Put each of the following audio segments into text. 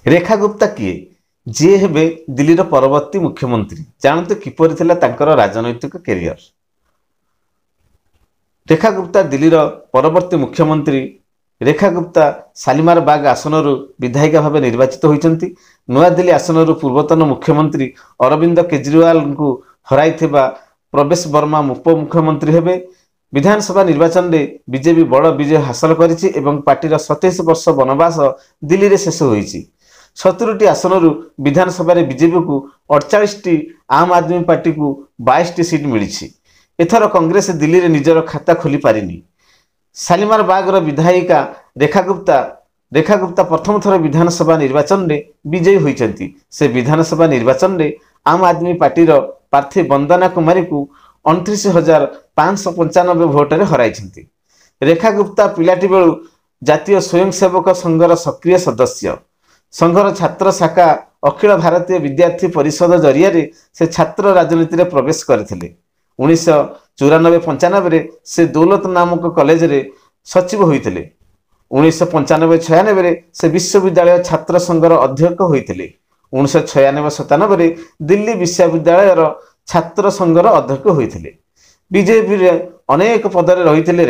रेखा गुप्ता किए जी हेबे दिल्लीर परवर्ती मुख्यमंत्री जानते किपर थिला तांकर राजनैतिक कैरियर। रेखा गुप्ता दिल्लीर परवर्ती मुख्यमंत्री। रेखा गुप्ता शालीमार बाग आसनरु विधायिका भाव निर्वाचित होइचंती। नया दिल्ली आसनरु पूर्वतन मुख्यमंत्री अरविंद केजरीवाल को हराइथिबा प्रवेश वर्मा उपमुख्यमंत्री हेबे। विधानसभा निर्वाचन में बीजेपी बड़ विजय हासिल करिछि एवं पार्टीर 27 वर्ष वनवास दिल्ली रे शेष होइछि। 70टी आसनरु विधानसभा रे बीजेपी को 48टी, आम आदमी पार्टी को 22टी सीट मिली। एथर कांग्रेस दिल्ली रे निजर खाता खोली पारिनी। शालीमार बागर विधायिका रेखा गुप्ता प्रथम थर विधानसभा निर्वाचन में विजयी होइचंती। से विधानसभा निर्वाचन में आम आदमी पार्टीर प्रार्थी वंदना कुमारी को 29,595 भोटर हराइछंती। रेखा गुप्ता पिलाटी बेलू जातीय स्वयंसेवक संघर सक्रिय सदस्य। संघर छात्र शाखा अखिल भारतीय विद्यार्थी परिषद जरिया से छात्र राजनीति में प्रवेश करथिले। 1994-95 से दौलत नामक कॉलेज रे सचिव होइथिले। 1995-96 से विश्वविद्यालय छात्र संघर अध्यक्ष होइथिले। 1996-97 दिल्ली विश्वविद्यालय छात्र संघर अध्यक्ष होइथिले। बीजेपी रे अनेक पदरे रहिथिले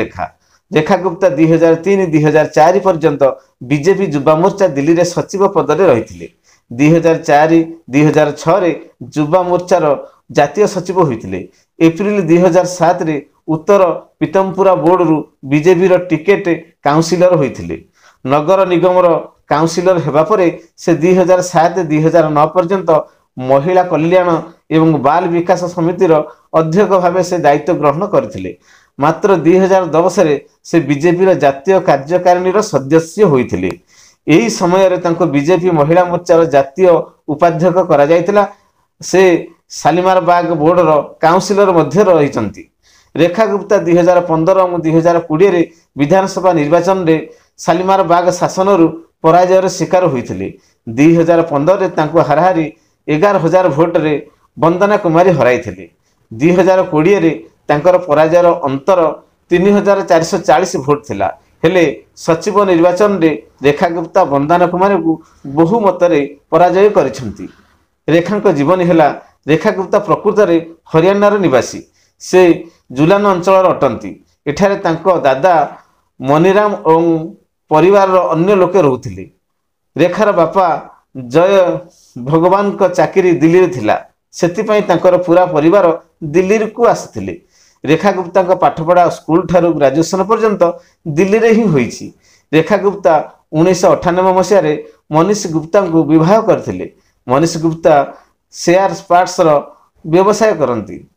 रेखा गुप्ता 2003-2004 पर्यंत बीजेपी युवा मोर्चा दिल्ली रे सचिव पदरे रहिथिले। 2004-2006 रे युवा मोर्चार जातीय सचिव होइथिले। एप्रिल 2007 रे उत्तर पीतमपुरा बोर्ड रु बीजेपी रो टिकेट काउंसिलर होइथिले। नगर निगम रो काउंसिलर हेबा परे से 2007-2009 पर्यंत महिला कल्याण एवं बाल विकास समितिर अध्यक्ष भाव से दायित्व ग्रहण करथिले। मात्र 2010 रे से बीजेपी जातीय कार्यकारिणी सदस्य होइथिले। एही समय रे तांको बीजेपी महिला मोर्चार जातीय उपाध्यक्ष करा जायतिला। से शालीमार बाग बोर्ड रो काउंसिलर मध्य रहिचंती। रेखा गुप्ता 2015 और 2020 रे विधानसभा निर्वाचन रे शालीमार बाग शासन पराजयर शिकार होइथिले। 2015 रे तांको हाराहारी 11,000 भोट रे वंदना कुमारी हराइथिले। 2020 रे तांकर पराजयर अंतर 3,440 भोट थिला। हेले सचिव निर्वाचन रे रेखा गुप्ता वंदना कुमारी को बहुमत रे पराजय करिसंती। रेखांक जीवन हेला रेखा गुप्ता प्रकृत रे हरियाणार निवासी। से जुलान अंचल अटंती। एठारे तांको दादा मनीराम और परिवार अन्य लोके रहउथिले। रेखार बापा जय भगवान को चाकरी दिल्ली रे थिला। सेतिपई तांकर पूरा परिवार दिल्ली को आसिथिले। रेखा गुप्ता का पाठपढ़ा स्कूल ठारू ग्रेजुएशन पर्यंत दिल्ली रे ही होईछि। रेखा गुप्ता 1998 मसीह रे मनीष गुप्ता को विवाह करथिले। मनीष गुप्ता शेयर पार्ट्स रो व्यवसाय करती।